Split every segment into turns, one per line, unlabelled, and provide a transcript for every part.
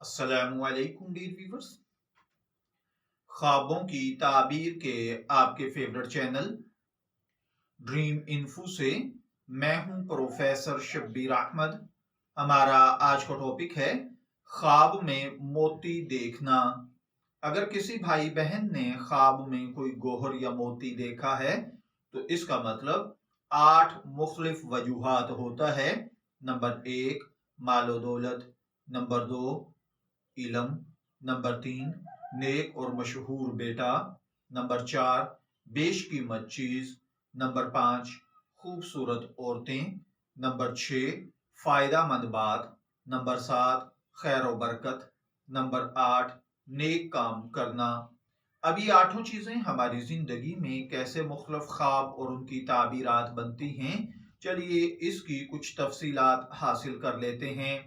अस्सलामु अलैकुम dear viewers. ख्वाबों की ताबीर के आपके फेवरेट चैनल ड्रीम इन्फो से मैं हूं प्रोफेसर शब्बीर अहमद। हमारा आज का टॉपिक है ख्वाब में मोती देखना। अगर किसी भाई बहन ने ख्वाब में कोई गोहर या मोती देखा है तो इसका मतलब 8 मुख्तलिफ वजूहात होता है। नंबर 1 मालो दौलत, नंबर 2 इलम, नंबर 3 नेक और मशहूर बेटा, नंबर 4 बेशकीमत चीज, नंबर 5 खूबसूरत औरतें, नंबर 6 फायदा मंद बात, नंबर 7 खैर और बरकत, नंबर 8 नेक काम करना। अब ये 8 चीजें हमारी जिंदगी में कैसे मुख्तलिफ ख्वाब और उनकी ताबीरात बनती हैं, चलिए इसकी कुछ तफसीलात हासिल कर लेते हैं।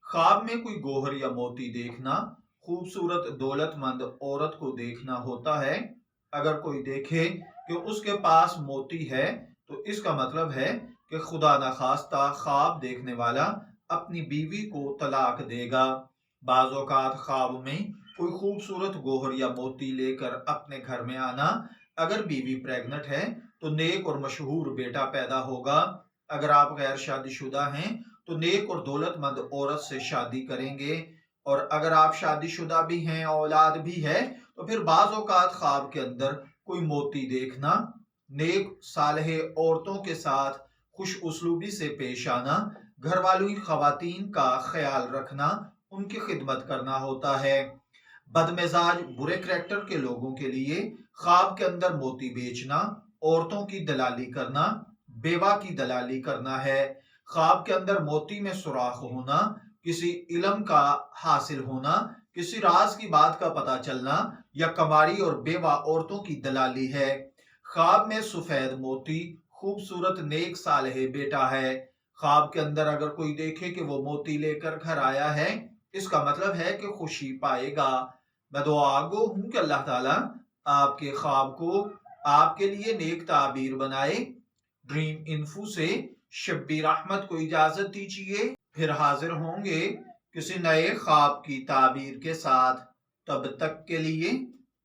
ख्वाब में कोई गोहर या मोती देखना खूबसूरत दौलतमंद औरत को देखना होता है। अगर कोई देखे कि उसके पास मोती है तो इसका मतलब है कि खुदा न खास्ता ख्वाब देखने वाला अपनी बीवी को तलाक देगा। बाज़ औक़ात ख्वाब में कोई खूबसूरत गोहर या मोती लेकर अपने घर में आना, अगर बीवी प्रेग्नेंट है तो नेक और मशहूर बेटा पैदा होगा। अगर आप गैर शादीशुदा हैं तो नेक और दौलतमंद औरत से शादी करेंगे, और अगर आप शादीशुदा भी हैं, औलाद भी है, तो फिर बाज़ औक़ात ख्वाब के अंदर कोई मोती देखना, नेक सालेह औरतों के साथ खुश उसलूबी से पेश आना, घर वाली खवातीन का ख्याल रखना, उनकी खिदमत करना होता है। बदमिजाज बुरे करैक्टर के लोगों के लिए ख्वाब के अंदर मोती बेचना औरतों की दलाली करना, बेवा की दलाली करना है। ख्वाब के अंदर मोती में सुराख होना, किसी इल्म का हासिल होना, किसी राज की बात का पता चलना या कमारी और बेवा औरतों की दलाली है। ख्वाब में सफेद मोती खूबसूरत नेक सालेह बेटा है। ख्वाब के अंदर अगर कोई देखे कि वो मोती लेकर घर आया है, इसका मतलब है कि खुशी पाएगा। मैं दुआ गो हूं कि अल्लाह ताला आपके ख्वाब को आपके लिए नेक ताबीर बनाए। ड्रीम इन्फो से शब्बीर अहमद को इजाजत दीजिए, फिर हाजिर होंगे किसी नए ख्वाब की ताबीर के साथ। तब तक के लिए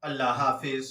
अल्लाह हाफिज।